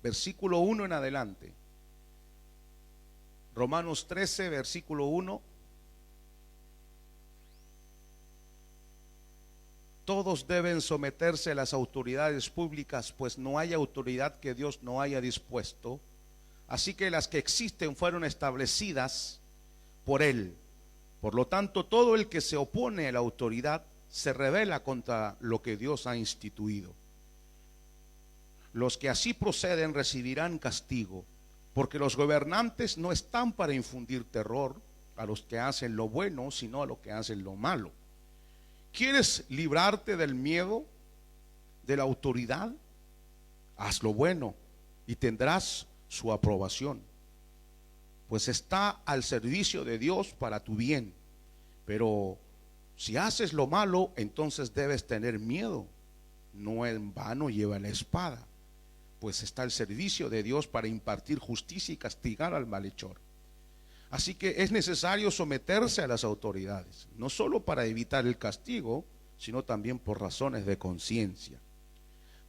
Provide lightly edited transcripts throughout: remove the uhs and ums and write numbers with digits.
versículo 1 en adelante. Romanos 13, versículo 1. Todos deben someterse a las autoridades públicas, pues no hay autoridad que Dios no haya dispuesto. Así que las que existen fueron establecidas por Él. Por lo tanto, todo el que se opone a la autoridad se rebela contra lo que Dios ha instituido. Los que así proceden recibirán castigo, porque los gobernantes no están para infundir terror a los que hacen lo bueno, sino a los que hacen lo malo. ¿Quieres librarte del miedo de la autoridad? Haz lo bueno y tendrás su aprobación, pues está al servicio de Dios para tu bien. Pero si haces lo malo, entonces debes tener miedo. No en vano lleva la espada, pues está al servicio de Dios para impartir justicia y castigar al malhechor. Así que es necesario someterse a las autoridades, no solo para evitar el castigo, sino también por razones de conciencia.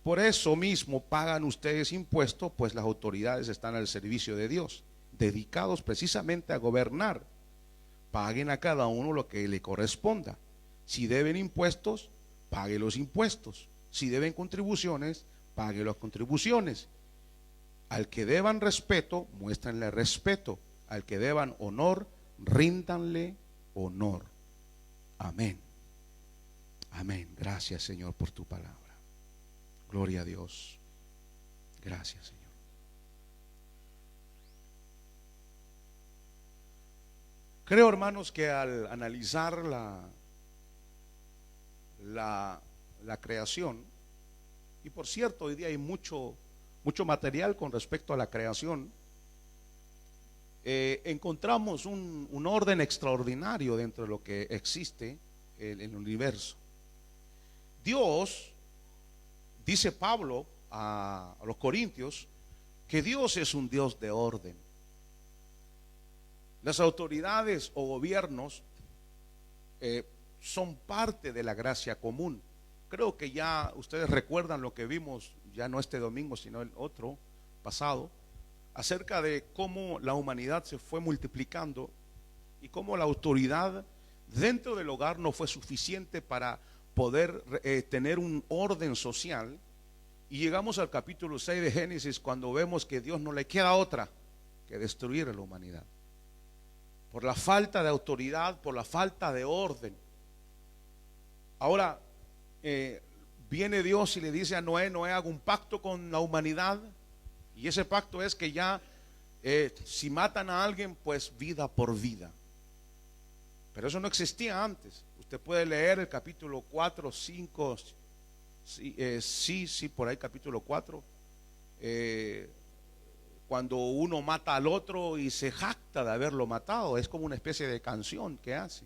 Por eso mismo pagan ustedes impuestos, pues las autoridades están al servicio de Dios, dedicados precisamente a gobernar. Paguen a cada uno lo que le corresponda. Si deben impuestos, pague los impuestos. Si deben contribuciones, pague las contribuciones. Al que deban respeto, muéstrenle respeto. Al que deban honor, ríndanle honor. Amén. Amén. Gracias, Señor, por tu palabra. Gloria a Dios. Gracias, Señor. Creo, hermanos, que al analizar la creación, y por cierto, hoy día hay mucho material con respecto a la creación, encontramos un orden extraordinario dentro de lo que existe en el universo. Dios, dice Pablo a los Corintios, que Dios es un Dios de orden. Las autoridades o gobiernos son parte de la gracia común. Creo que ya ustedes recuerdan lo que vimos, ya no este domingo, sino el otro pasado, acerca de cómo la humanidad se fue multiplicando y cómo la autoridad dentro del hogar no fue suficiente para poder tener un orden social. Y llegamos al capítulo 6 de Génesis, cuando vemos que Dios no le queda otra que destruir a la humanidad por la falta de autoridad, por la falta de orden. Ahora viene Dios y le dice a Noé: Noé, hago un pacto con la humanidad, y ese pacto es que ya si matan a alguien, pues vida por vida. Pero eso no existía antes. Usted puede leer el capítulo 4, 5, sí, por ahí capítulo 4, cuando uno mata al otro y se jacta de haberlo matado. Es como una especie de canción que hace.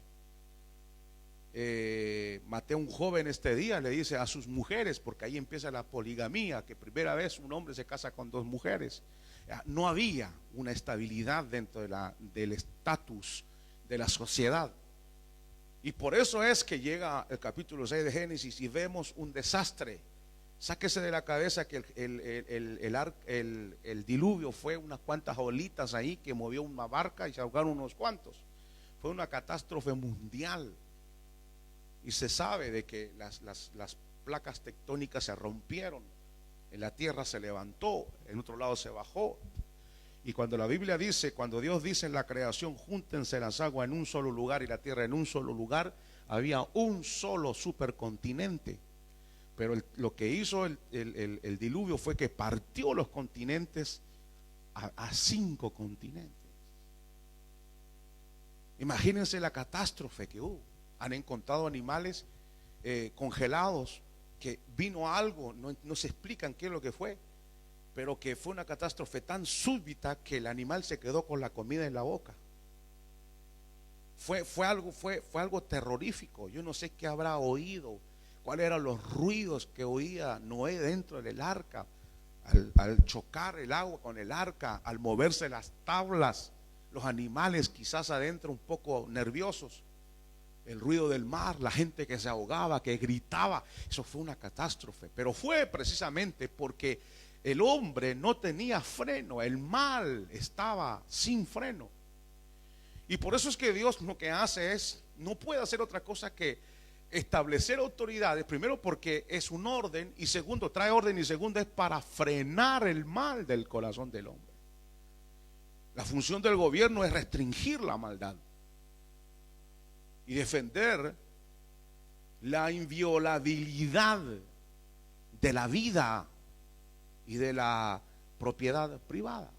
Maté a un joven este día, le dice a sus mujeres, porque ahí empieza la poligamía, que primera vez un hombre se casa con dos mujeres. No había una estabilidad dentro del estatus de la sociedad. Y por eso es que llega el capítulo 6 de Génesis y vemos un desastre. Sáquese de la cabeza que el diluvio fue unas cuantas olitas ahí que movió una barca y se ahogaron unos cuantos. Fue una catástrofe mundial. Y se sabe de que las placas tectónicas se rompieron. En la tierra se levantó, en otro lado se bajó. Y cuando la Biblia dice, cuando Dios dice en la creación, júntense las aguas en un solo lugar y la tierra en un solo lugar, había un solo supercontinente. Pero lo que hizo el diluvio fue que partió los continentes a 5 continentes. Imagínense la catástrofe que hubo. Han encontrado animales congelados, que vino algo, no se explican qué es lo que fue, pero que fue una catástrofe tan súbita que el animal se quedó con la comida en la boca. Fue algo terrorífico. Yo no sé qué habrá oído, cuáles eran los ruidos que oía Noé dentro del arca, al chocar el agua con el arca, al moverse las tablas, los animales quizás adentro un poco nerviosos, el ruido del mar, la gente que se ahogaba, que gritaba. Eso fue una catástrofe, pero fue precisamente porque el hombre no tenía freno, el mal estaba sin freno. Y por eso es que Dios lo que hace es, no puede hacer otra cosa que establecer autoridades, primero porque es un orden, y segundo, trae orden, y segundo, es para frenar el mal del corazón del hombre. La función del gobierno es restringir la maldad y defender la inviolabilidad de la vida y de la propiedad privada.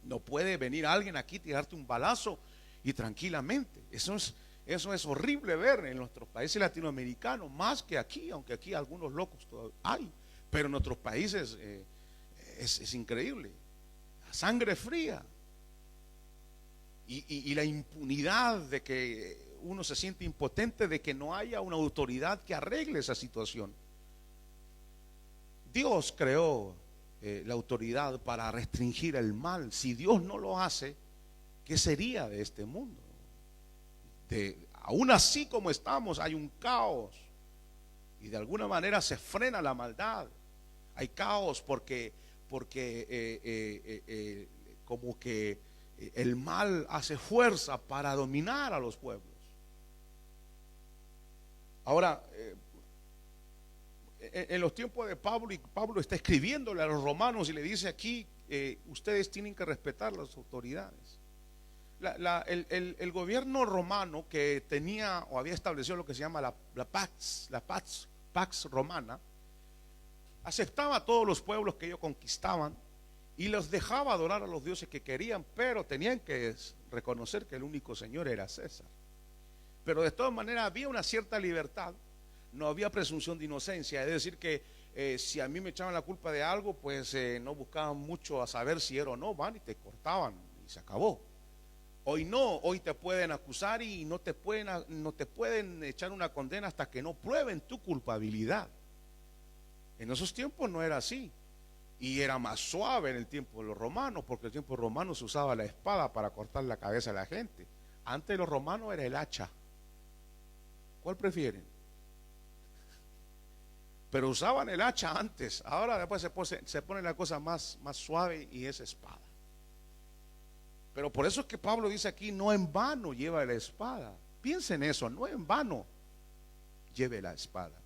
No puede venir alguien aquí, tirarte un balazo y tranquilamente. Eso es horrible ver en nuestros países latinoamericanos, más que aquí, aunque aquí algunos locos todavía hay, pero en otros países es increíble. La sangre fría y la impunidad de que uno se siente impotente, de que no haya una autoridad que arregle esa situación. Dios creó la autoridad para restringir el mal. Si Dios no lo hace, ¿qué sería de este mundo? Aún así como estamos, hay un caos y de alguna manera se frena la maldad. Hay caos porque como que el mal hace fuerza para dominar a los pueblos. Ahora, en los tiempos de Pablo, y Pablo está escribiéndole a los romanos y le dice aquí, ustedes tienen que respetar las autoridades. El gobierno romano, que tenía o había establecido lo que se llama la Pax Romana, aceptaba a todos los pueblos que ellos conquistaban y los dejaba adorar a los dioses que querían, pero tenían que reconocer que el único Señor era César. Pero de todas maneras había una cierta libertad, no había presunción de inocencia. Es decir que si a mí me echaban la culpa de algo, pues no buscaban mucho a saber si era o no, van y te cortaban y se acabó. Hoy no, hoy te pueden acusar y no te pueden echar una condena hasta que no prueben tu culpabilidad. En esos tiempos no era así, y era más suave en el tiempo de los romanos, porque en el tiempo romano se usaba la espada para cortar la cabeza de la gente. Antes de los romanos era el hacha. ¿Cuál prefieren? Pero usaban el hacha antes. Ahora después se pone la cosa más suave y es espada. Pero por eso es que Pablo dice aquí, no en vano lleva la espada. Piensen eso, no en vano lleve la espada.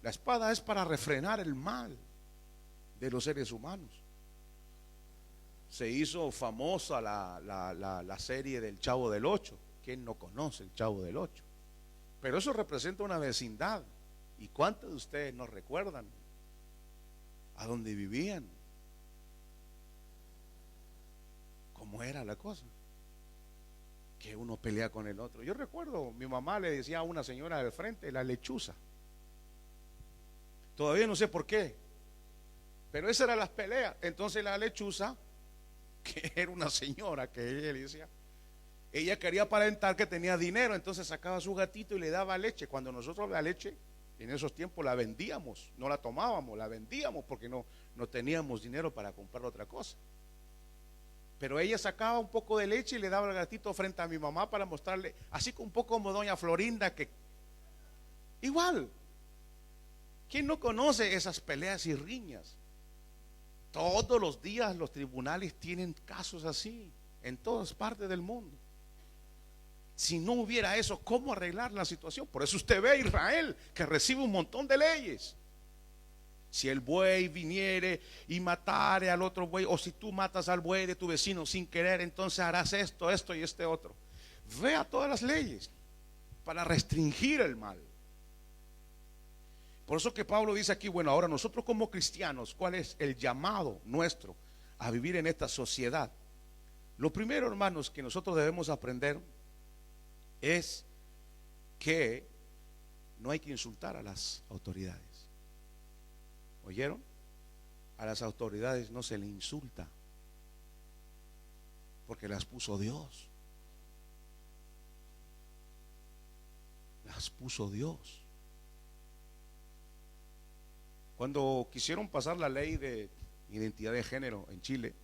La espada es para refrenar el mal de los seres humanos. Se hizo famosa la serie del Chavo del Ocho. ¿Quién no conoce el Chavo del Ocho? Pero eso representa una vecindad. ¿Y cuántos de ustedes no recuerdan a dónde vivían? ¿Cómo era la cosa? Que uno pelea con el otro. Yo recuerdo, mi mamá le decía a una señora del frente, la lechuza. Todavía no sé por qué, pero esas eran las peleas. Entonces la lechuza, que era una señora que ella le decía, ella quería aparentar que tenía dinero, entonces sacaba a su gatito y le daba leche. Cuando nosotros la leche, en esos tiempos la vendíamos, no la tomábamos, la vendíamos porque no teníamos dinero para comprar otra cosa. Pero ella sacaba un poco de leche y le daba al gatito frente a mi mamá para mostrarle, así un poco como doña Florinda, que igual. ¿Quién no conoce esas peleas y riñas? Todos los días los tribunales tienen casos así en todas partes del mundo. Si no hubiera eso, ¿cómo arreglar la situación? Por eso usted ve a Israel, que recibe un montón de leyes. Si el buey viniere y matare al otro buey, o si tú matas al buey de tu vecino sin querer, entonces harás esto y este otro. Vea todas las leyes para restringir el mal. Por eso que Pablo dice aquí, bueno, ahora nosotros como cristianos, ¿cuál es el llamado nuestro a vivir en esta sociedad? Lo primero, hermanos, que nosotros debemos aprender es que no hay que insultar a las autoridades. ¿Oyeron? A las autoridades no se le insulta, porque las puso Dios. Las puso Dios. Cuando quisieron pasar la ley de identidad de género en Chile,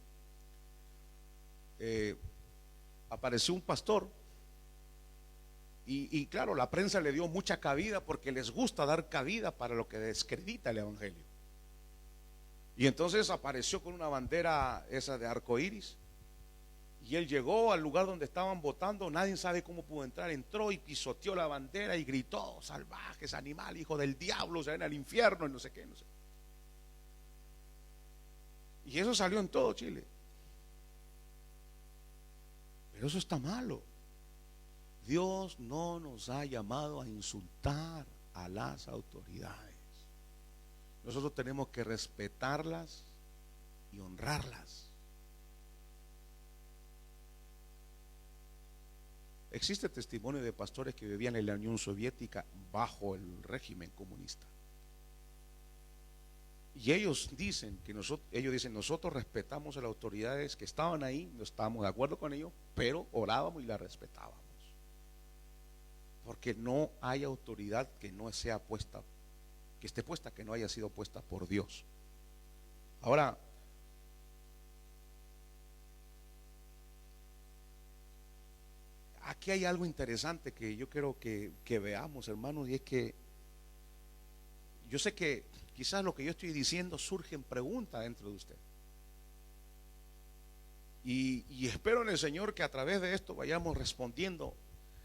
apareció un pastor y claro, la prensa le dio mucha cabida porque les gusta dar cabida para lo que descredita el evangelio. Y entonces apareció con una bandera esa de arco iris. Y él llegó al lugar donde estaban votando, nadie sabe cómo pudo entrar, entró y pisoteó la bandera y gritó: salvajes, animal, hijo del diablo, se ven al infierno, y no sé qué, no sé. Y eso salió en todo Chile. Pero eso está malo. Dios no nos ha llamado a insultar a las autoridades. Nosotros tenemos que respetarlas y honrarlas. Existe testimonio de pastores que vivían en la Unión Soviética bajo el régimen comunista. Y ellos dicen nosotros respetamos a las autoridades que estaban ahí, no estábamos de acuerdo con ellos, pero orábamos y las respetábamos. Porque no hay autoridad que no sea puesta, que esté puesta, que no haya sido puesta por Dios. Ahora, aquí hay algo interesante que yo quiero que veamos, hermanos, y es que yo sé que quizás lo que yo estoy diciendo surgen preguntas dentro de usted. Y espero en el Señor que a través de esto vayamos respondiendo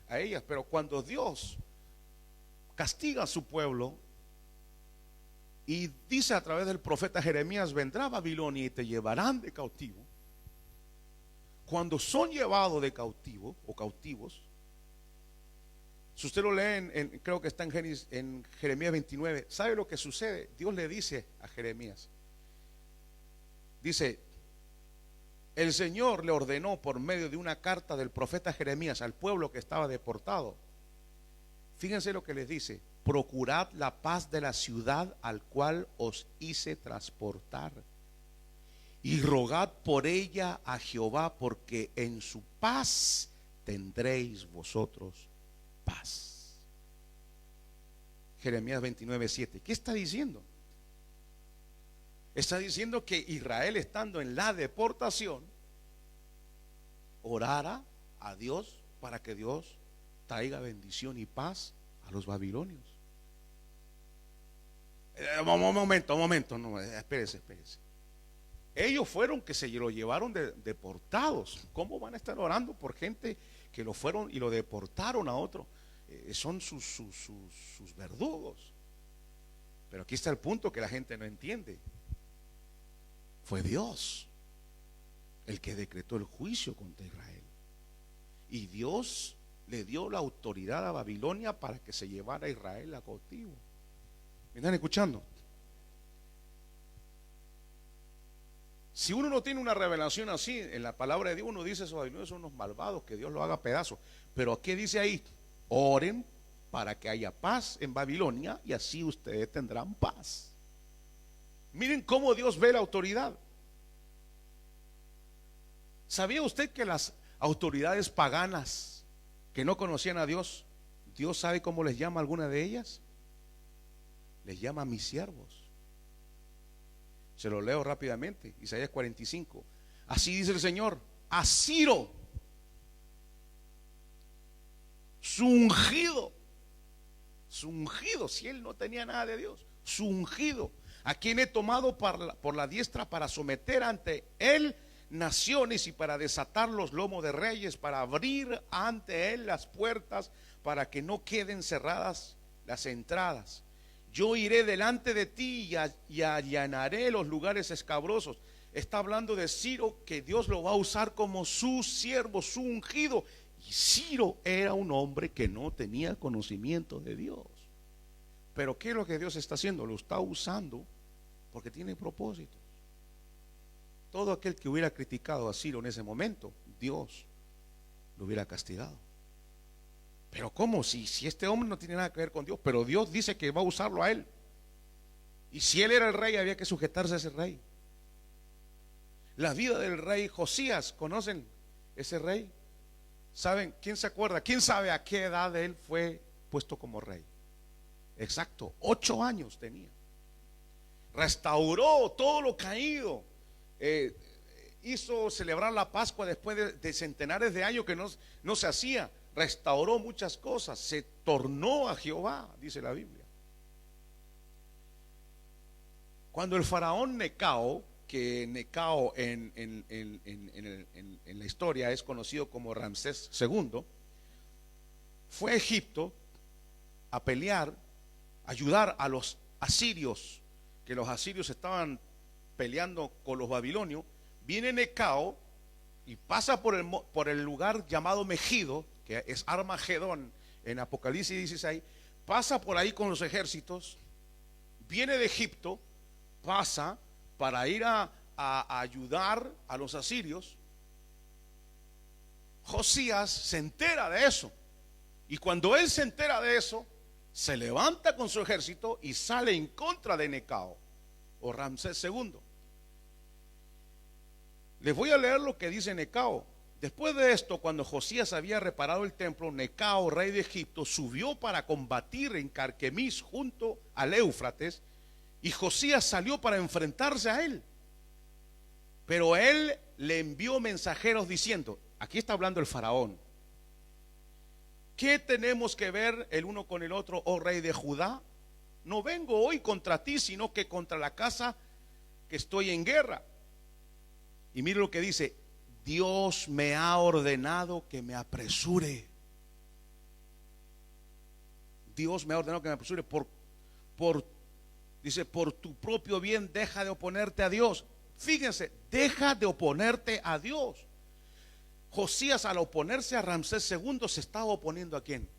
a ellas. Pero cuando Dios castiga a su pueblo y dice a través del profeta Jeremías: vendrá Babilonia y te llevarán de cautivo. Cuando son llevados de cautivo o cautivos, si usted lo lee creo que está en Jeremías 29, ¿sabe lo que sucede? Dios le dice a Jeremías, dice: el Señor le ordenó por medio de una carta del profeta Jeremías al pueblo que estaba deportado. Fíjense lo que les dice: procurad la paz de la ciudad al cual os hice transportar, y rogad por ella a Jehová, porque en su paz tendréis vosotros paz. Jeremías 29:7. ¿Qué está diciendo? Está diciendo que Israel, estando en la deportación, orara a Dios para que Dios traiga bendición y paz a los babilonios. Un momento, no, espérese. Ellos fueron que se lo llevaron deportados. ¿Cómo van a estar orando por gente que lo fueron y lo deportaron a otro? Son sus verdugos. Pero aquí está el punto que la gente no entiende. Fue Dios el que decretó el juicio contra Israel. Y Dios le dio la autoridad a Babilonia para que se llevara a Israel a cautivo. ¿Me están escuchando? Si uno no tiene una revelación así en la palabra de Dios, uno dice: esos babilonios son unos malvados, que Dios los haga pedazos. Pero ¿qué dice ahí? Oren para que haya paz en Babilonia y así ustedes tendrán paz. Miren cómo Dios ve la autoridad. ¿Sabía usted que las autoridades paganas que no conocían a Dios, Dios sabe cómo les llama a alguna de ellas? Les llama a mis siervos. Se lo leo rápidamente. Isaías 45. Así dice el Señor: a Ciro, su ungido, si él no tenía nada de Dios, su ungido, a quien he tomado por la diestra para someter ante él naciones y para desatar los lomos de reyes, para abrir ante él las puertas, para que no queden cerradas las entradas. Yo iré delante de ti y allanaré los lugares escabrosos. Está hablando de Ciro, que Dios lo va a usar como su siervo, su ungido. Y Ciro era un hombre que no tenía conocimiento de Dios. Pero ¿qué es lo que Dios está haciendo? Lo está usando porque tiene propósitos. Todo aquel que hubiera criticado a Ciro en ese momento, Dios lo hubiera castigado. Pero ¿cómo? Si este hombre no tiene nada que ver con Dios, pero Dios dice que va a usarlo a él. Y si él era el rey, había que sujetarse a ese rey. La vida del rey Josías, ¿conocen ese rey? ¿Saben? ¿Quién se acuerda? ¿Quién sabe a qué edad él fue puesto como rey? Exacto, 8 años tenía. Restauró todo lo caído. Hizo celebrar la Pascua después de centenares de años que no se hacía. Restauró muchas cosas, se tornó a Jehová, dice la Biblia. Cuando el faraón Necao, que Necao en la historia es conocido como Ramsés II, fue a Egipto a pelear, ayudar a los asirios, que los asirios estaban peleando con los babilonios. Viene Necao y pasa por el lugar llamado Megido, que es Armagedón en Apocalipsis 16, pasa por ahí con los ejércitos, viene de Egipto, pasa para ir a ayudar a los asirios. Josías se entera de eso, y cuando él se entera de eso, se levanta con su ejército y sale en contra de Necao o Ramsés II. Les voy a leer lo que dice Necao. Después de esto, cuando Josías había reparado el templo, Necao, rey de Egipto, subió para combatir en Carquemis junto al Éufrates, y Josías salió para enfrentarse a él. Pero él le envió mensajeros diciendo, aquí está hablando el faraón, ¿qué tenemos que ver el uno con el otro, oh rey de Judá? No vengo hoy contra ti, sino que contra la casa que estoy en guerra. Y mire lo que dice, Dios me ha ordenado que me apresure. Dios me ha ordenado que me apresure dice, por tu propio bien deja de oponerte a Dios. Fíjense, deja de oponerte a Dios. Josías, al oponerse a Ramsés II, se estaba oponiendo ¿a quién?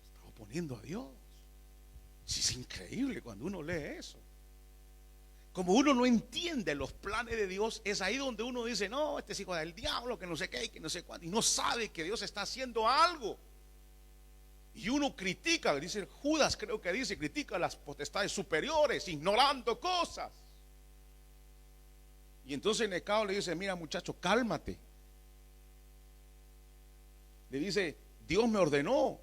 Se estaba oponiendo a Dios. Sí, es increíble cuando uno lee eso. Como uno no entiende los planes de Dios, es ahí donde uno dice, no, este es hijo del diablo, que no sé qué, que no sé cuánto, y no sabe que Dios está haciendo algo. Y uno critica, dice Judas, creo que dice, critica las potestades superiores, ignorando cosas. Y entonces Necao le dice, mira muchacho, cálmate. Le dice, Dios me ordenó,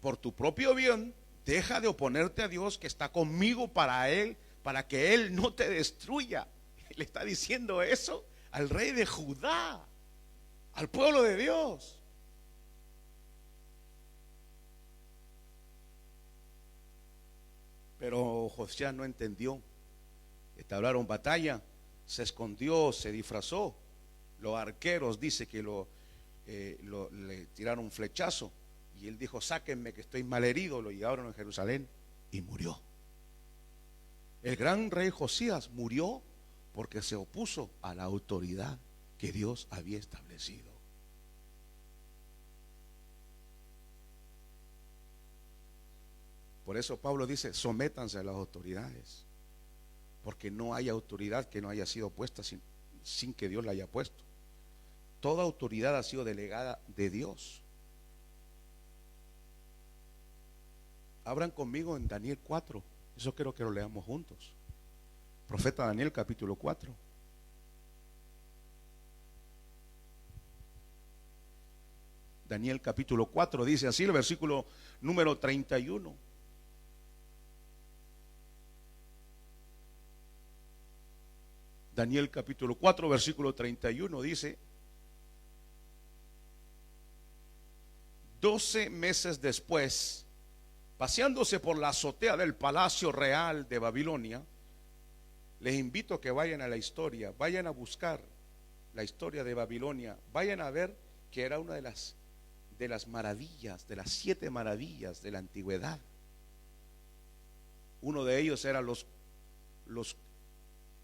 por tu propio bien, deja de oponerte a Dios que está conmigo para que Él no te destruya. Le está diciendo eso al rey de Judá, al pueblo de Dios. Pero Josías no entendió. Entablaron batalla, se escondió, se disfrazó. Los arqueros dice que le tiraron un flechazo, y él dijo, sáquenme que estoy malherido. Lo llevaron a Jerusalén y murió. El gran rey Josías murió porque se opuso a la autoridad que Dios había establecido. Por eso Pablo dice, sométanse a las autoridades, porque no hay autoridad que no haya sido puesta sin que Dios la haya puesto. Toda autoridad ha sido delegada de Dios. Abran conmigo en Daniel 4. Eso quiero que lo leamos juntos. Profeta Daniel capítulo 4. Daniel capítulo 4 dice así el versículo número 31. Daniel capítulo 4 versículo 31 dice: 12 meses después, paseándose por la azotea del palacio real de Babilonia, les invito a que vayan a la historia, vayan a buscar la historia de Babilonia, vayan a ver que era una de las maravillas, de las 7 maravillas de la antigüedad. Uno de ellos era los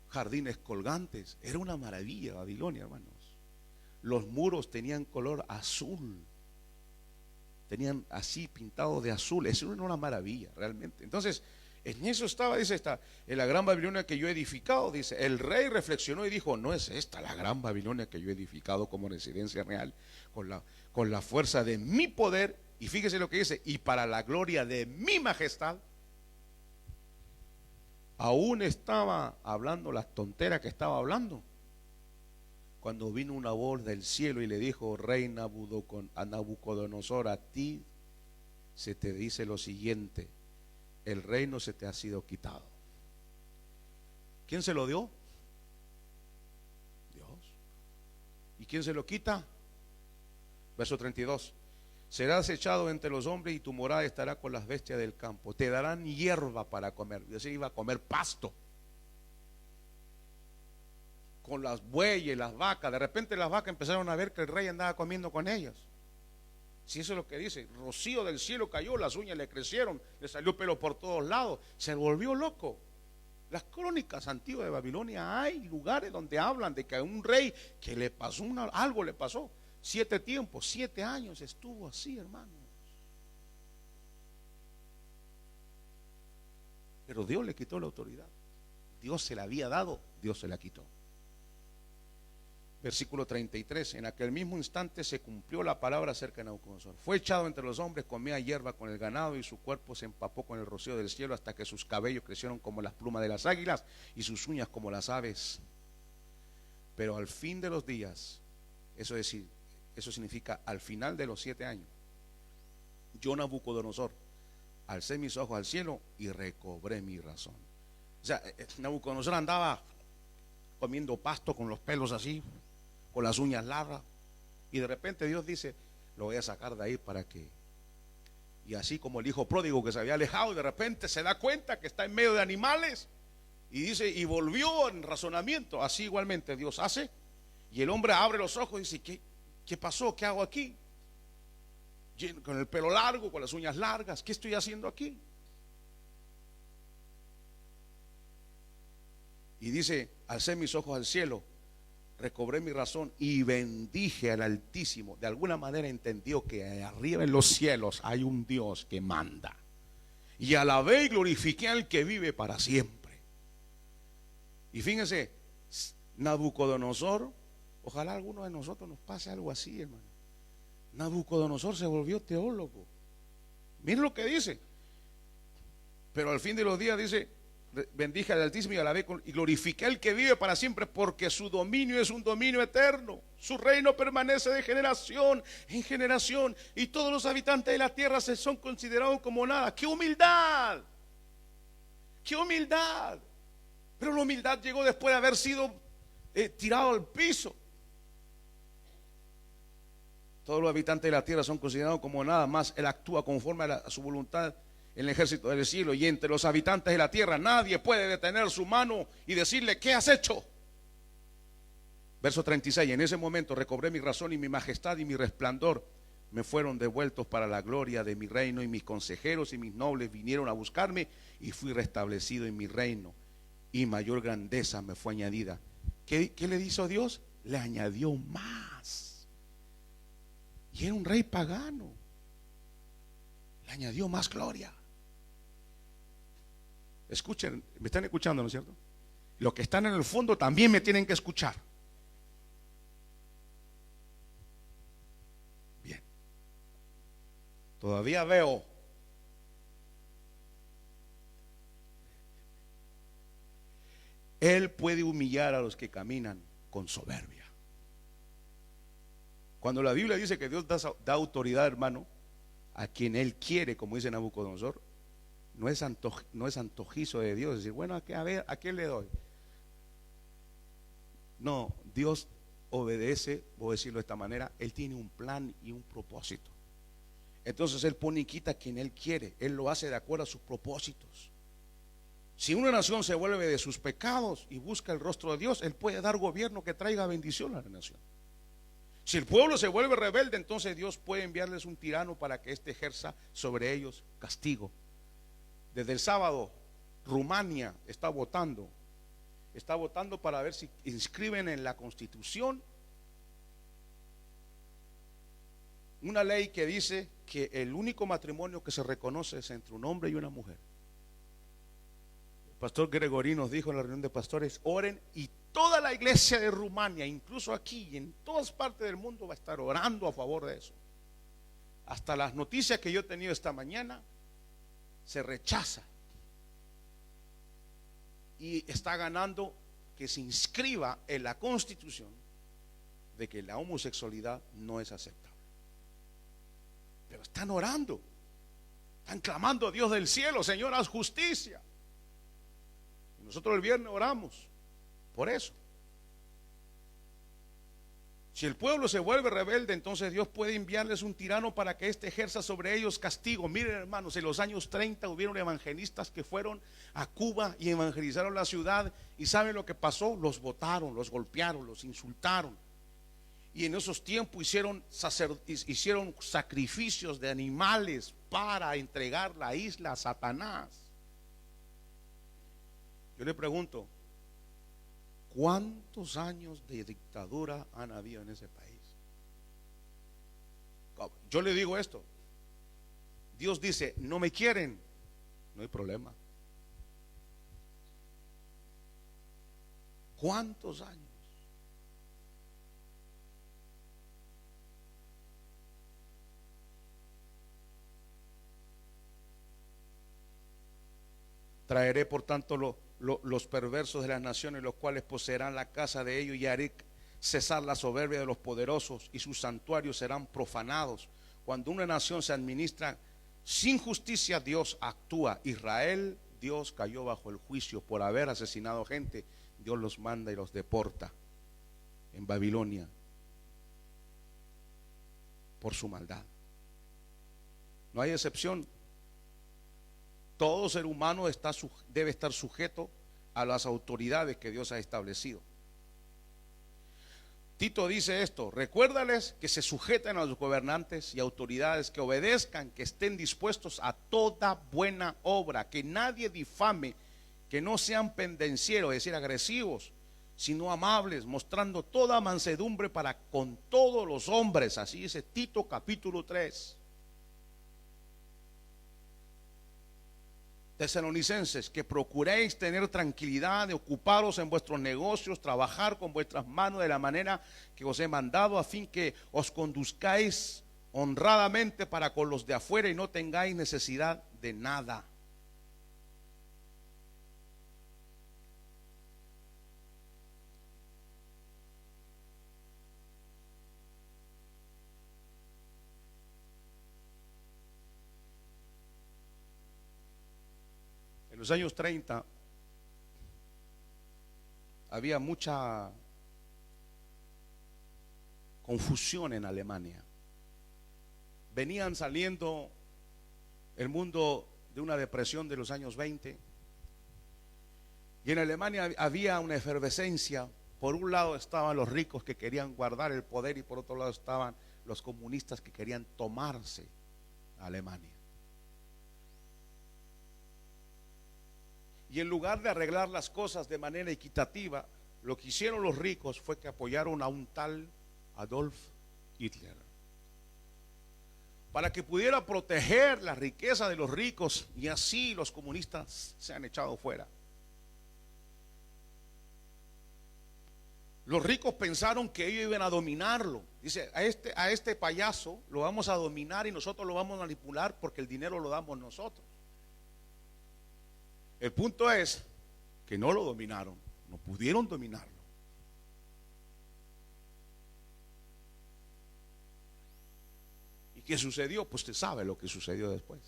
jardines colgantes. Era una maravilla Babilonia, hermanos. Los muros tenían color azul, tenían así pintado de azul. Eso era una maravilla realmente. Entonces, en eso estaba, dice, en la gran Babilonia que yo he edificado. Dice, el rey reflexionó y dijo: no es esta la gran Babilonia que yo he edificado como residencia real, con la fuerza de mi poder. Y fíjese lo que dice: y para la gloria de mi majestad. Aún estaba hablando las tonteras que estaba hablando, cuando vino una voz del cielo y le dijo: rey Nabucodonosor, a ti se te dice lo siguiente: el reino se te ha sido quitado. ¿Quién se lo dio? Dios. ¿Y quién se lo quita? Verso 32: serás echado entre los hombres y tu morada estará con las bestias del campo. Te darán hierba para comer. Yo iba a comer pasto con las bueyes, las vacas. De repente las vacas empezaron a ver que el rey andaba comiendo con ellas. Si eso es lo que dice, rocío del cielo cayó, las uñas le crecieron, le salió pelo por todos lados, se volvió loco. Las crónicas antiguas de Babilonia, hay lugares donde hablan de que a un rey que le pasó algo le pasó. 7 tiempos, 7 años estuvo así, hermanos. Pero Dios le quitó la autoridad. Dios se la había dado, Dios se la quitó. Versículo 33, en aquel mismo instante se cumplió la palabra acerca de Nabucodonosor. Fue echado entre los hombres, comía hierba con el ganado y su cuerpo se empapó con el rocío del cielo hasta que sus cabellos crecieron como las plumas de las águilas y sus uñas como las aves. Pero al fin de los días, eso significa al final de los 7 años, yo Nabucodonosor alcé mis ojos al cielo y recobré mi razón. O sea, Nabucodonosor andaba comiendo pasto con los pelos así, con las uñas largas, y de repente Dios dice, lo voy a sacar de ahí para que, y así como el hijo pródigo que se había alejado y de repente se da cuenta que está en medio de animales y dice, y volvió en razonamiento. Así igualmente Dios hace, y el hombre abre los ojos y dice, ¿qué pasó? ¿Qué hago aquí? Con el pelo largo, con las uñas largas, ¿qué estoy haciendo aquí? Y dice, alcé mis ojos al cielo, recobré mi razón y bendije al Altísimo. De alguna manera entendió que arriba en los cielos hay un Dios que manda. Y alabé y glorifiqué al que vive para siempre. Y fíjense, Nabucodonosor, ojalá a alguno de nosotros nos pase algo así, hermano. Nabucodonosor se volvió teólogo. Miren lo que dice. Pero al fin de los días dice, bendije al Altísimo y alabé y glorifiqué al que vive para siempre, porque su dominio es un dominio eterno. Su reino permanece de generación en generación, y todos los habitantes de la tierra se son considerados como nada. ¡Qué humildad! ¡Qué humildad! Pero la humildad llegó después de haber sido tirado al piso. Todos los habitantes de la tierra son considerados como nada más. Él actúa conforme a su voluntad en el ejército del cielo, y entre los habitantes de la tierra nadie puede detener su mano y decirle, ¿qué has hecho? Verso 36, en ese momento recobré mi razón y mi majestad y mi resplandor me fueron devueltos para la gloria de mi reino, y mis consejeros y mis nobles vinieron a buscarme y fui restablecido en mi reino y mayor grandeza me fue añadida. ¿Qué le hizo Dios? Le añadió más. Y era un rey pagano, le añadió más gloria. Escuchen, me están escuchando, ¿no es cierto? Los que están en el fondo también me tienen que escuchar. Bien. Todavía veo. Él puede humillar a los que caminan con soberbia. Cuando la Biblia dice que Dios da autoridad, hermano, a quien Él quiere, como dice Nabucodonosor, no es antojizo de Dios, decir, bueno, a ver, ¿a quién le doy? No, Dios obedece, voy a decirlo de esta manera, Él tiene un plan y un propósito. Entonces Él pone y quita a quien Él quiere, Él lo hace de acuerdo a sus propósitos. Si una nación se vuelve de sus pecados y busca el rostro de Dios, Él puede dar gobierno que traiga bendición a la nación. Si el pueblo se vuelve rebelde, entonces Dios puede enviarles un tirano para que éste ejerza sobre ellos castigo. Desde el sábado, Rumania está votando para ver si inscriben en la Constitución una ley que dice que el único matrimonio que se reconoce es entre un hombre y una mujer. El pastor Gregorí nos dijo en la reunión de pastores, oren, y toda la iglesia de Rumania, incluso aquí y en todas partes del mundo, va a estar orando a favor de eso. Hasta las noticias que yo he tenido esta mañana, se rechaza y está ganando que se inscriba en la Constitución de que la homosexualidad no es aceptable. Pero están orando, están clamando a Dios del cielo, Señor, haz justicia. Nosotros el viernes oramos por eso. Si Si el pueblo se vuelve rebelde, entonces Dios puede enviarles un tirano para que éste ejerza sobre ellos castigo. Miren, hermanos, en los años 30 hubieron evangelistas que fueron a Cuba y evangelizaron la ciudad. ¿Y saben lo que pasó? Los botaron, los golpearon, los insultaron. Y en esos tiempos hicieron sacrificios de animales para entregar la isla a Satanás. Yo le pregunto, ¿cuántos años de dictadura han habido en ese país? Yo le digo esto. Dios dice, no me quieren, no hay problema. ¿Cuántos años? Traeré por tanto los perversos de las naciones, los cuales poseerán la casa de ellos, y haré cesar la soberbia de los poderosos, y sus santuarios serán profanados. Cuando una nación se administra sin justicia, Dios actúa. Israel, Dios cayó bajo el juicio por haber asesinado gente. Dios los manda y los deporta en Babilonia por su maldad. No hay excepción. Todo ser humano debe estar sujeto a las autoridades que Dios ha establecido. Tito dice esto: recuérdales que se sujeten a los gobernantes y autoridades, que obedezcan, que estén dispuestos a toda buena obra, que nadie difame, que no sean pendencieros, es decir, agresivos, sino amables, mostrando toda mansedumbre para con todos los hombres. Así dice Tito capítulo 3. Tesalonicenses, que procuréis tener tranquilidad, de ocuparos en vuestros negocios, trabajar con vuestras manos de la manera que os he mandado, a fin que os conduzcáis honradamente para con los de afuera y no tengáis necesidad de nada. En los años 30 había mucha confusión en Alemania. Venían saliendo el mundo de una depresión de los años 20, y en Alemania había una efervescencia. Por un lado estaban los ricos que querían guardar el poder, y por otro lado estaban los comunistas que querían tomarse a Alemania. Y en lugar de arreglar las cosas de manera equitativa, lo que hicieron los ricos fue que apoyaron a un tal Adolf Hitler, para que pudiera proteger la riqueza de los ricos, y así los comunistas se han echado fuera. Los ricos pensaron que ellos iban a dominarlo. Dice, a este payaso lo vamos a dominar y nosotros lo vamos a manipular porque el dinero lo damos nosotros. El punto es que no lo dominaron, no pudieron dominarlo. ¿Y qué sucedió? Pues usted sabe lo que sucedió después.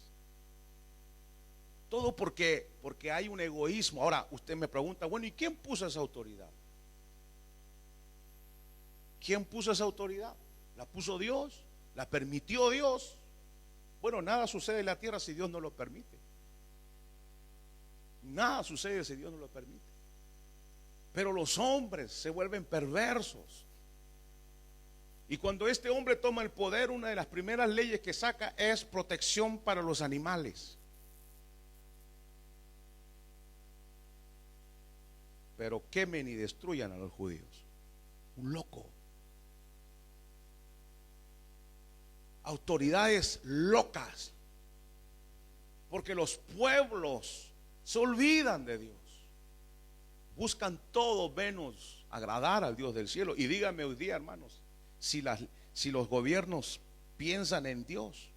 Todo porque hay un egoísmo. Ahora usted me pregunta, bueno, ¿y quién puso esa autoridad? ¿Quién puso esa autoridad? ¿La puso Dios? ¿La permitió Dios? Bueno, nada sucede en la tierra si Dios no lo permite. Nada sucede si Dios no lo permite. Pero los hombres se vuelven perversos. Y cuando este hombre toma el poder, una de las primeras leyes que saca es protección para los animales. Pero quemen y destruyan a los judíos. Un loco. Autoridades locas. Porque los pueblos se olvidan de Dios, buscan todo menos agradar al Dios del cielo. Y dígame hoy día, hermanos, si los gobiernos piensan en Dios.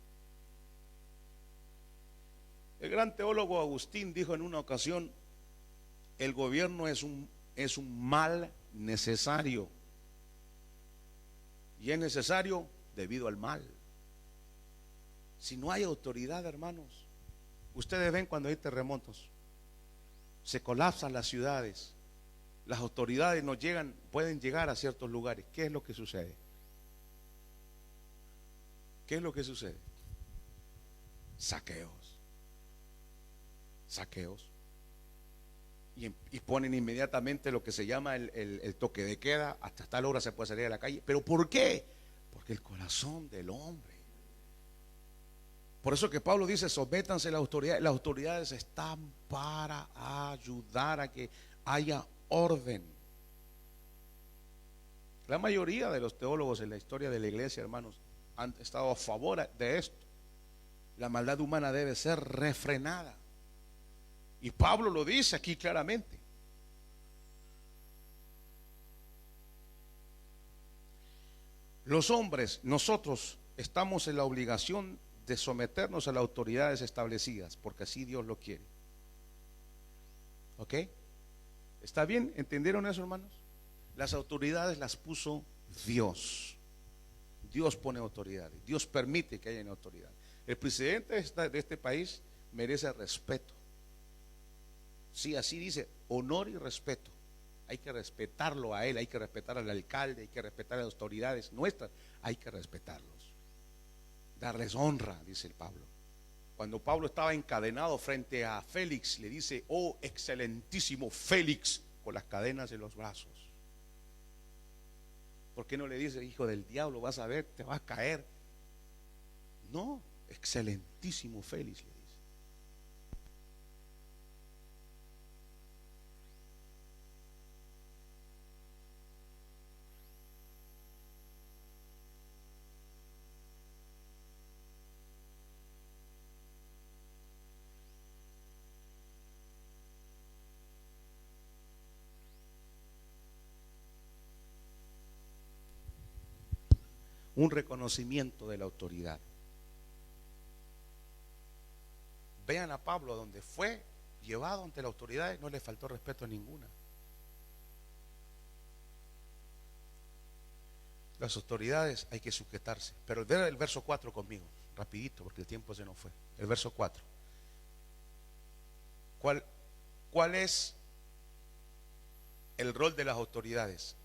El gran teólogo Agustín dijo en una ocasión: el gobierno es un mal necesario, y es necesario debido al mal. Si no hay autoridad, hermanos, ustedes ven cuando hay terremotos, se colapsan las ciudades, las autoridades no llegan, pueden llegar a ciertos lugares. ¿Qué es lo que sucede? ¿Qué es lo que sucede? Saqueos. Y ponen inmediatamente lo que se llama el toque de queda. Hasta tal hora se puede salir a la calle. ¿Pero por qué? Porque el corazón del hombre. Por eso que Pablo dice: sométanse a la autoridad. Las autoridades están para ayudar a que haya orden. La mayoría de los teólogos en la historia de la iglesia, hermanos, han estado a favor de esto. La maldad humana debe ser refrenada. Y Pablo lo dice aquí claramente. Los hombres, nosotros estamos en la obligación de someternos a las autoridades establecidas, porque así Dios lo quiere. ¿Ok? ¿Está bien? ¿Entendieron eso, hermanos? Las autoridades las puso Dios. Dios pone autoridades. Dios permite que haya autoridad. El presidente de este país merece respeto. Sí, así dice: honor y respeto. Hay que respetarlo a él, hay que respetar al alcalde, hay que respetar a las autoridades nuestras, hay que respetarlos, darles honra, dice el Pablo. Cuando Pablo estaba encadenado frente a Félix, le dice: oh excelentísimo Félix, con las cadenas en los brazos. ¿Por qué no le dice: hijo del diablo, vas a ver, te vas a caer? No, excelentísimo Félix, le dice. Un reconocimiento de la autoridad. Vean a Pablo, donde fue llevado ante la autoridad, no le faltó respeto a ninguna. Las autoridades hay que sujetarse. Pero vean el verso 4 conmigo, rapidito, porque el tiempo se nos fue. El verso 4. ¿Cuál es el rol de las autoridades?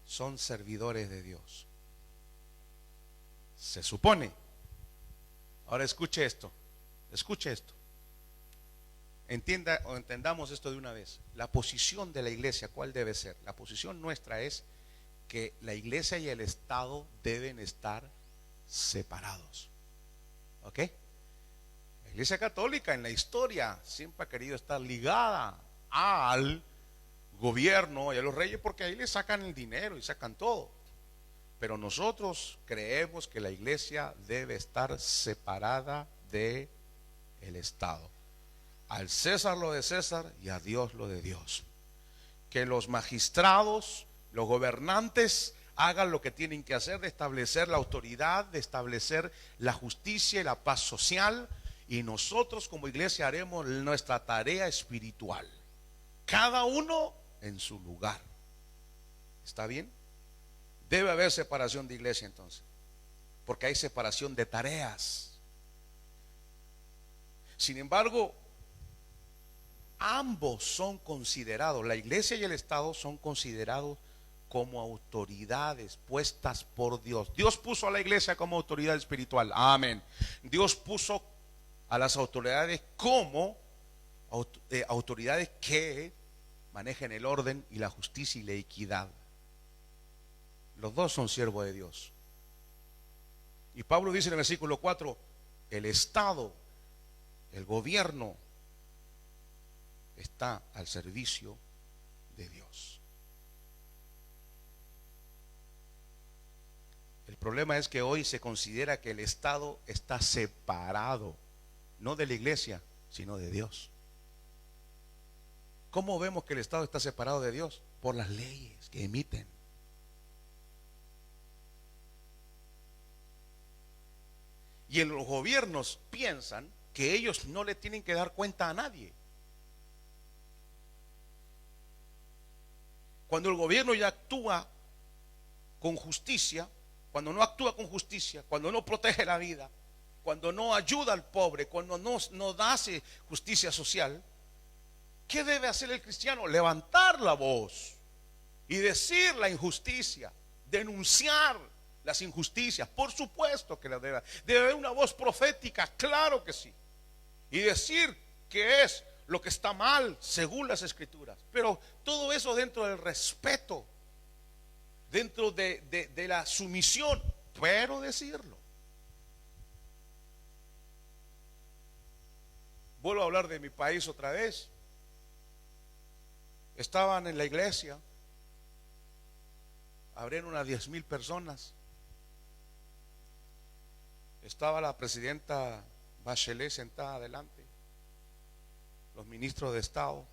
Son servidores de Dios. Se supone. Ahora escuche esto. Escuche esto. Entienda o entendamos esto de una vez. La posición de la iglesia, ¿cuál debe ser? La posición nuestra es que la iglesia y el Estado deben estar separados. ¿Ok? La iglesia católica en la historia siempre ha querido estar ligada al gobierno y a los reyes, porque ahí le sacan el dinero y sacan todo. Pero nosotros creemos que la iglesia debe estar separada de el Estado. Al César lo de César y a Dios lo de Dios. Que los magistrados, los gobernantes hagan lo que tienen que hacer, de establecer la autoridad, de establecer la justicia y la paz social, y nosotros como iglesia haremos nuestra tarea espiritual, cada uno en su lugar. ¿Está bien? Debe haber separación de iglesia entonces, porque hay separación de tareas. Sin embargo, ambos son considerados, la iglesia y el Estado son considerados como autoridades puestas por Dios. Dios puso a la iglesia como autoridad espiritual, amén. Dios puso a las autoridades como autoridades que manejen el orden y la justicia y la equidad. Los dos son siervos de Dios. Y Pablo dice en el versículo 4: el Estado, el gobierno, está al servicio de Dios. El problema es que hoy se considera que el Estado está separado, no de la iglesia, sino de Dios. ¿Cómo vemos que el Estado está separado de Dios? Por las leyes que emiten. Y en los gobiernos piensan que ellos no le tienen que dar cuenta a nadie. Cuando el gobierno ya actúa con justicia, cuando no actúa con justicia, cuando no protege la vida, cuando no ayuda al pobre, cuando no hace justicia social, ¿qué debe hacer el cristiano? Levantar la voz y decir la injusticia. denunciar las injusticias, por supuesto que la debe haber una voz profética, claro que sí, y decir que es lo que está mal según las escrituras, pero todo eso dentro del respeto, dentro de la sumisión, pero decirlo. Vuelvo a hablar de mi país otra vez. Estaban en la iglesia, abrieron unas 10,000 personas. Estaba la presidenta Bachelet sentada adelante, los ministros de Estado,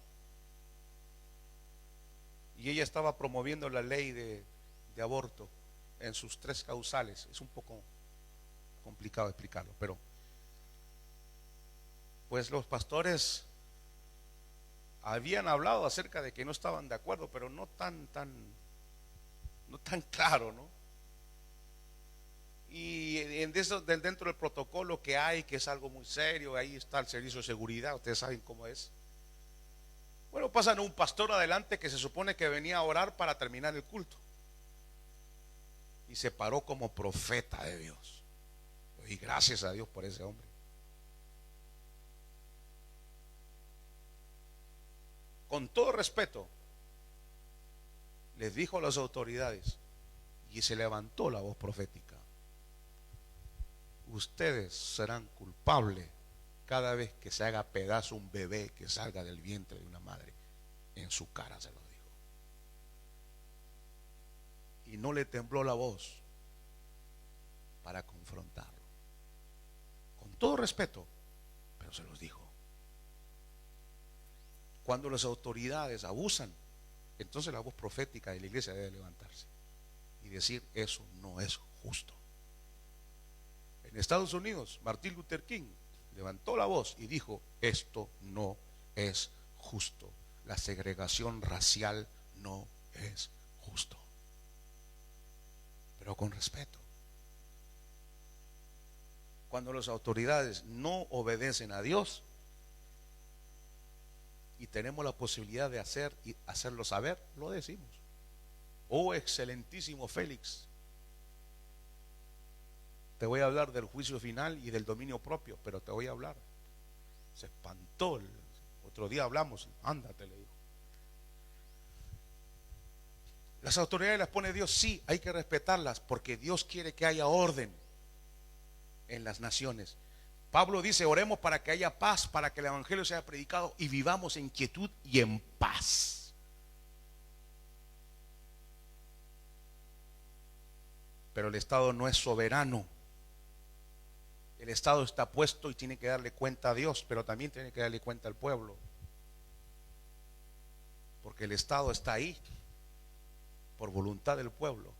y ella estaba promoviendo la ley de aborto en sus 3 causales. Es un poco complicado explicarlo, pero pues los pastores habían hablado acerca de que no estaban de acuerdo, pero no tan claro, ¿no? Y dentro del protocolo que hay, que es algo muy serio, ahí está el servicio de seguridad, ustedes saben cómo es. Bueno, pasan un pastor adelante que se supone que venía a orar para terminar el culto, y se paró como profeta de Dios. Y gracias a Dios por ese hombre. Con todo respeto, les dijo a las autoridades, y se levantó la voz profética: ustedes serán culpables cada vez que se haga pedazo un bebé que salga del vientre de una madre. En su cara se lo dijo. Y no le tembló la voz para confrontarlo. Con todo respeto, pero se los dijo. Cuando las autoridades abusan, entonces la voz profética de la iglesia debe levantarse y decir: eso no es justo. En Estados Unidos, Martin Luther King levantó la voz y dijo: esto no es justo. La segregación racial no es justo. Pero con respeto. Cuando las autoridades no obedecen a Dios y tenemos la posibilidad de hacerlo saber, lo decimos. Oh excelentísimo Félix, te voy a hablar del juicio final y del dominio propio, pero te voy a hablar. Se espantó. Otro día hablamos, ándate, le dijo. Las autoridades las pone Dios, sí, hay que respetarlas, porque Dios quiere que haya orden en las naciones. Pablo dice: oremos para que haya paz, para que el evangelio sea predicado y vivamos en quietud y en paz. Pero el Estado no es soberano. El Estado está puesto y tiene que darle cuenta a Dios, pero también tiene que darle cuenta al pueblo, porque el Estado está ahí por voluntad del pueblo.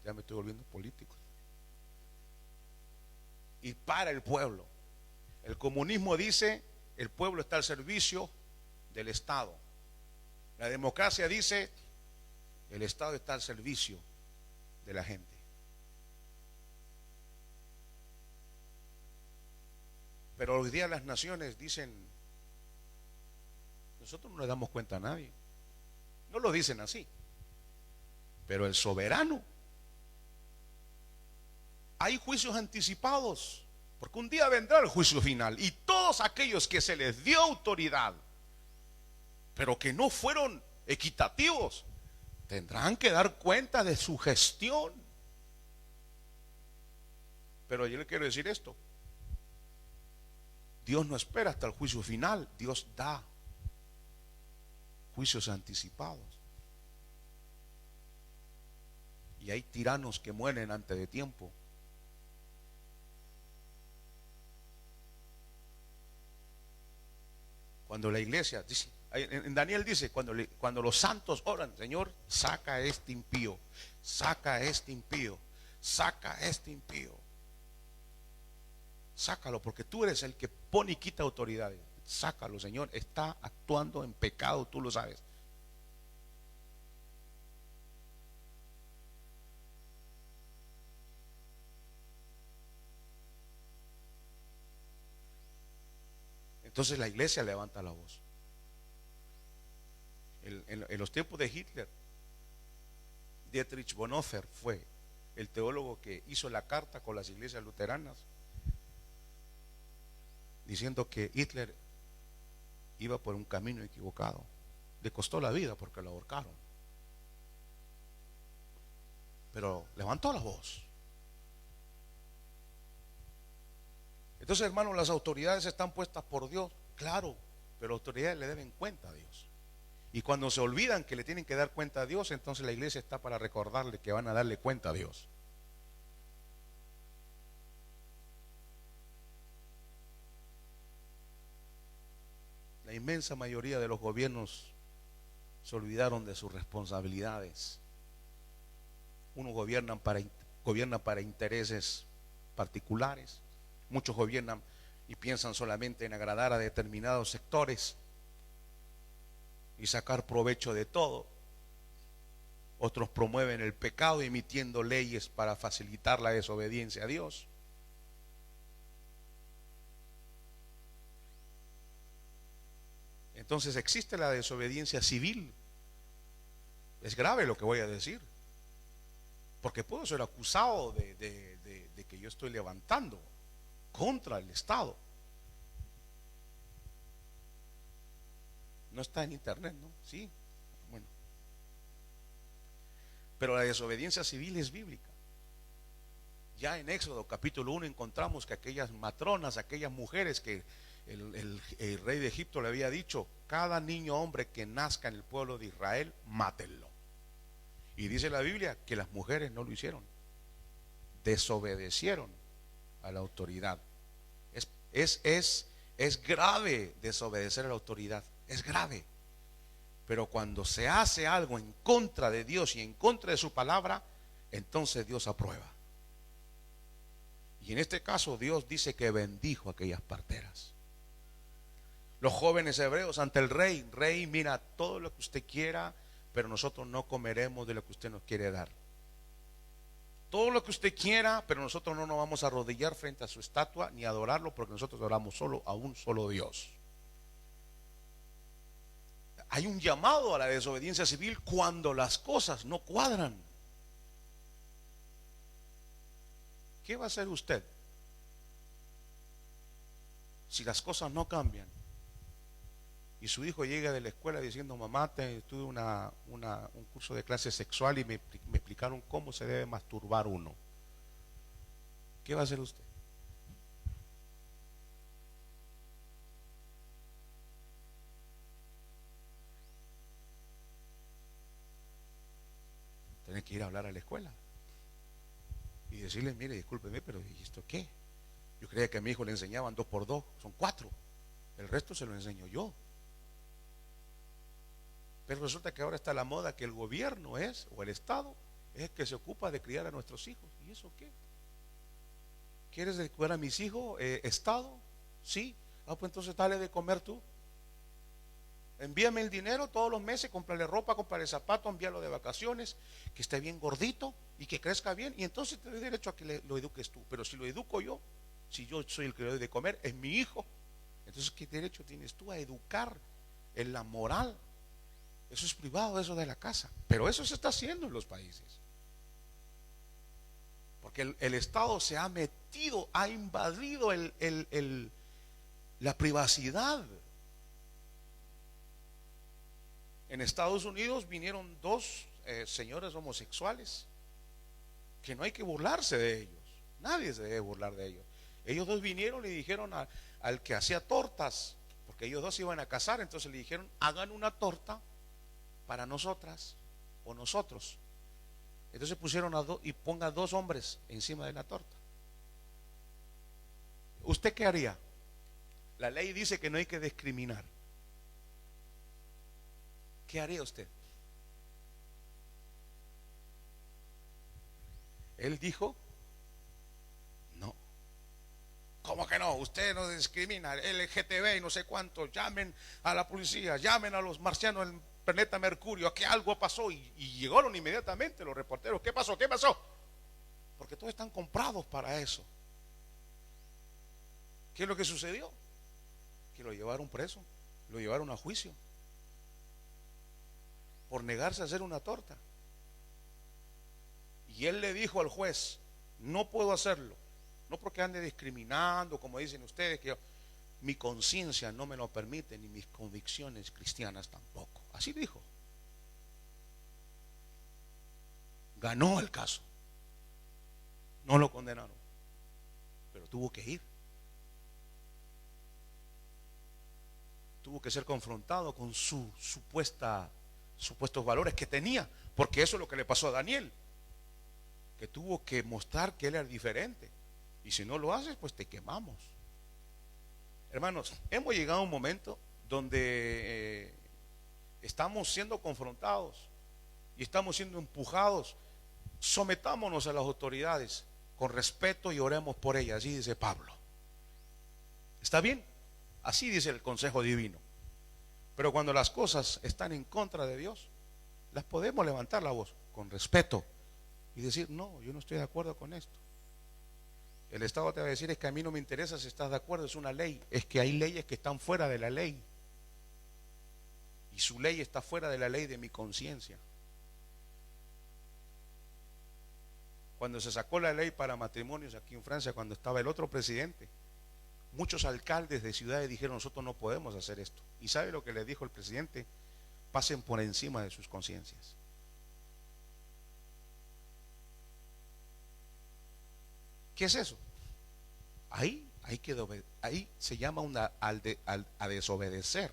Ya me estoy volviendo político. Y para el pueblo. El comunismo dice: el pueblo está al servicio del Estado. La democracia dice: el Estado está al servicio de la gente. Pero hoy día las naciones dicen: nosotros no le damos cuenta a nadie. No lo dicen así, pero el soberano. Hay juicios anticipados, porque un día vendrá el juicio final, y todos aquellos que se les dio autoridad, pero que no fueron equitativos, tendrán que dar cuenta de su gestión. Pero yo le quiero decir esto: Dios no espera hasta el juicio final, Dios da juicios anticipados. Y hay tiranos que mueren antes de tiempo. Cuando la iglesia dice, en Daniel dice, cuando los santos oran: Señor, saca a este impío, saca a este impío, saca a este impío. Sácalo, porque tú eres el que pone y quita autoridades. Sácalo, Señor, está actuando en pecado, tú lo sabes. Entonces la iglesia levanta la voz. En los tiempos de Hitler, Dietrich Bonhoeffer fue el teólogo que hizo la carta con las iglesias luteranas, diciendo que Hitler iba por un camino equivocado. Le costó la vida porque lo ahorcaron, pero levantó la voz. Entonces, hermanos, las autoridades están puestas por Dios, claro, pero las autoridades le deben cuenta a Dios. Y cuando se olvidan que le tienen que dar cuenta a Dios, entonces la iglesia está para recordarle que van a darle cuenta a Dios. La inmensa mayoría de los gobiernos se olvidaron de sus responsabilidades. Unos gobiernan para intereses particulares. Muchos gobiernan y piensan solamente en agradar a determinados sectores y sacar provecho de todo. Otros promueven el pecado emitiendo leyes para facilitar la desobediencia a Dios. Entonces existe la desobediencia civil. Es grave lo que voy a decir, porque puedo ser acusado de que yo estoy levantando contra el Estado. No está en internet, ¿no? Sí, bueno. Pero la desobediencia civil es bíblica. Ya en Éxodo capítulo 1 encontramos que aquellas matronas, aquellas mujeres que el rey de Egipto le había dicho: cada niño hombre que nazca en el pueblo de Israel, mátenlo. Y dice la Biblia que las mujeres no lo hicieron, desobedecieron a la autoridad. Es grave desobedecer a la autoridad, es grave. Pero cuando se hace algo en contra de Dios y en contra de su palabra, entonces Dios aprueba. Y en este caso Dios dice que bendijo a aquellas parteras. Los jóvenes hebreos ante el rey: rey, mira, todo lo que usted quiera, pero nosotros no comeremos de lo que usted nos quiere dar. Todo lo que usted quiera, pero nosotros no nos vamos a arrodillar frente a su estatua ni a adorarlo, porque nosotros adoramos solo a un solo Dios. Hay un llamado a la desobediencia civil cuando las cosas no cuadran. ¿Qué va a hacer usted si las cosas no cambian? Y su hijo llega de la escuela diciendo: mamá, tuve un curso de clase sexual y me explicaron cómo se debe masturbar uno. ¿Qué va a hacer usted? Tiene que ir a hablar a la escuela y decirle: mire, discúlpeme, pero ¿y esto qué? Yo creía que a mi hijo le enseñaban 2 por 2, son 4. El resto se lo enseño yo. Pero resulta que ahora está la moda que el gobierno o el Estado es el que se ocupa de criar a nuestros hijos. ¿Y eso qué? ¿Quieres cuidar a mis hijos, Estado? Sí. Pues entonces dale de comer tú. Envíame el dinero todos los meses, cómprale ropa, cómprale zapatos, envíalo de vacaciones, que esté bien gordito y que crezca bien, y entonces te doy derecho a que lo eduques tú. Pero si lo educo yo, si yo soy el que le doy de comer, es mi hijo, entonces ¿qué derecho tienes tú a educar en la moral? Eso es privado, eso de la casa. Pero eso se está haciendo en los países, porque el Estado se ha metido, ha invadido la privacidad. En Estados Unidos vinieron 2 señores homosexuales que no hay que burlarse de ellos, nadie se debe burlar de ellos. Ellos 2 vinieron y dijeron al que hacía tortas, porque ellos 2 se iban a casar, entonces le dijeron: hagan una torta para nosotras o nosotros. Entonces pusieron y ponga 2 hombres encima de la torta. ¿Usted qué haría? La ley dice que no hay que discriminar. ¿Qué haría usted? Él dijo: no. ¿Cómo que no? Usted no discrimina, LGTB y no sé cuánto. Llamen a la policía, llamen a los marcianos del planeta Mercurio, que algo pasó. Y llegaron inmediatamente los reporteros. ¿Qué pasó? ¿Qué pasó? Porque todos están comprados para eso. ¿Qué es lo que sucedió? Que lo llevaron preso, lo llevaron a juicio por negarse a hacer una torta. Y él le dijo al juez: no puedo hacerlo, no porque ande discriminando, como dicen ustedes, que mi conciencia no me lo permite, ni mis convicciones cristianas tampoco. Así dijo. Ganó el caso, no lo condenaron, pero tuvo que ir. Tuvo que ser confrontado con sus supuestos valores que tenía, porque eso es lo que le pasó a Daniel, que tuvo que mostrar que él era diferente. Y si no lo haces, pues te quemamos. Hermanos, hemos llegado a un momento donde estamos siendo confrontados y estamos siendo empujados. Sometámonos a las autoridades con respeto y oremos por ellas, así dice Pablo. ¿Está bien? Así dice el consejo divino. Pero cuando las cosas están en contra de Dios, las podemos levantar la voz con respeto y decir: no, yo no estoy de acuerdo con esto. El Estado te va a decir: es que a mí no me interesa si estás de acuerdo, es una ley. Es que hay leyes que están fuera de la ley, y su ley está fuera de la ley de mi conciencia. Cuando se sacó la ley para matrimonios aquí en Francia, cuando estaba el otro presidente, muchos alcaldes de ciudades dijeron: nosotros no podemos hacer esto. ¿Y sabe lo que le dijo el presidente? Pasen por encima de sus conciencias. ¿Qué es eso? Ahí se llama a desobedecer.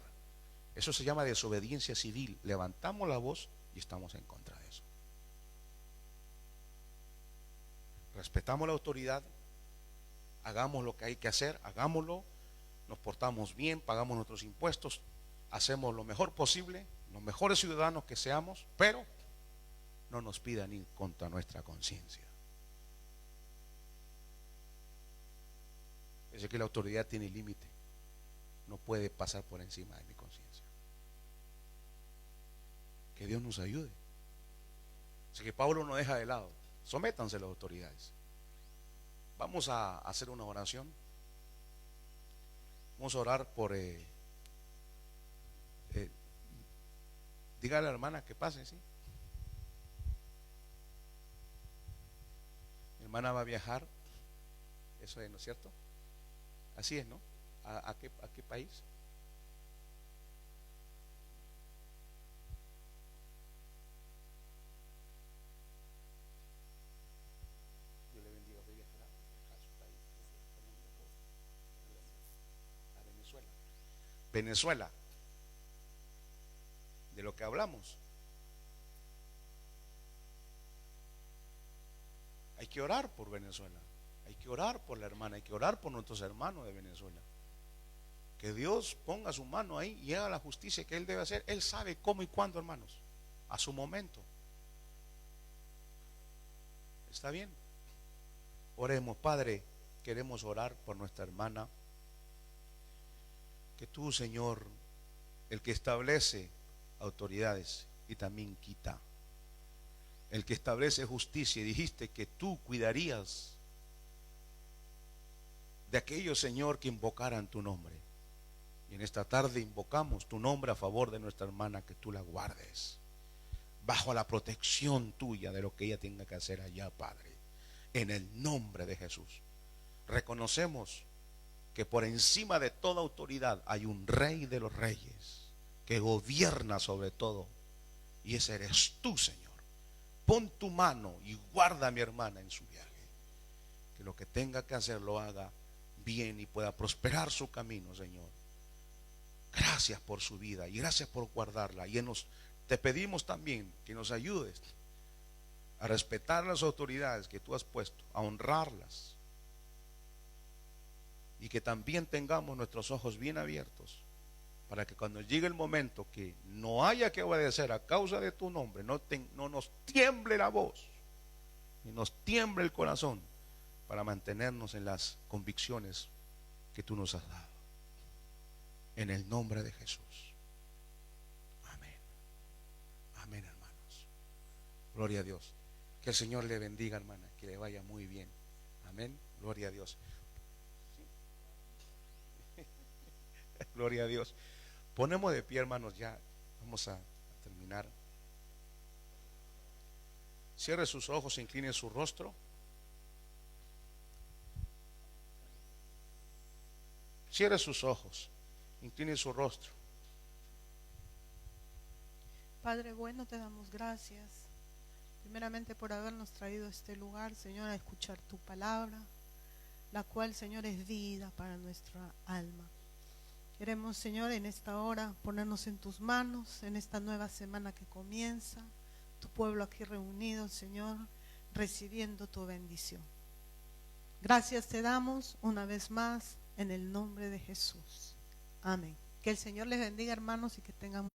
Eso se llama desobediencia civil. Levantamos la voz y estamos en contra de eso. Respetamos la autoridad, hagamos lo que hay que hacer, hagámoslo, nos portamos bien, pagamos nuestros impuestos, hacemos lo mejor posible, los mejores ciudadanos que seamos, pero no nos pidan ir contra nuestra conciencia. Es que la autoridad tiene límite, no puede pasar por encima de mi conciencia. Que Dios nos ayude. Así que Pablo no deja de lado. Sométanse a las autoridades. Vamos a hacer una oración. Vamos a orar por dígale a la hermana que pase, ¿sí? Mi hermana va a viajar. Eso es, ¿no es cierto? Así es, ¿no? ¿A qué país? Dios le bendiga. ¿Usted viajará a su país? A Venezuela. Venezuela, de lo que hablamos. Hay que orar por Venezuela, hay que orar por la hermana, hay que orar por nuestros hermanos de Venezuela. Que Dios ponga su mano ahí y haga la justicia que Él debe hacer. Él sabe cómo y cuándo, hermanos, a su momento. ¿Está bien? Oremos. Padre, queremos orar por nuestra hermana. Que tú, Señor, el que establece autoridades y también quita, el que establece justicia, y dijiste que tú cuidarías de aquellos, Señor, que invocaran tu nombre. Y en esta tarde invocamos tu nombre a favor de nuestra hermana, que tú la guardes bajo la protección tuya de lo que ella tenga que hacer allá, Padre, en el nombre de Jesús. Reconocemos que por encima de toda autoridad hay un Rey de los reyes que gobierna sobre todo, y ese eres tú, Señor. Pon tu mano y guarda a mi hermana en su viaje, que lo que tenga que hacer lo haga bien y pueda prosperar su camino, Señor. Gracias por su vida y gracias por guardarla. Y te pedimos también que nos ayudes a respetar las autoridades que tú has puesto, a honrarlas, y que también tengamos nuestros ojos bien abiertos para que cuando llegue el momento que no haya que obedecer a causa de tu nombre, no nos tiemble la voz ni nos tiemble el corazón, para mantenernos en las convicciones que tú nos has dado. En el nombre de Jesús. Amén. Amén, hermanos. Gloria a Dios. Que el Señor le bendiga, hermana, que le vaya muy bien. Amén. Gloria a Dios. Gloria a Dios. Ponemos de pie, hermanos, ya vamos a terminar. Cierre sus ojos e incline su rostro. Cierre sus ojos, incline su rostro. Padre bueno, te damos gracias, primeramente por habernos traído a este lugar, Señor, a escuchar tu palabra, la cual, Señor, es vida para nuestra alma. Queremos, Señor, en esta hora ponernos en tus manos, en esta nueva semana que comienza, tu pueblo aquí reunido, Señor, recibiendo tu bendición. Gracias te damos una vez más en el nombre de Jesús. Amén. Que el Señor les bendiga, hermanos, y que tengan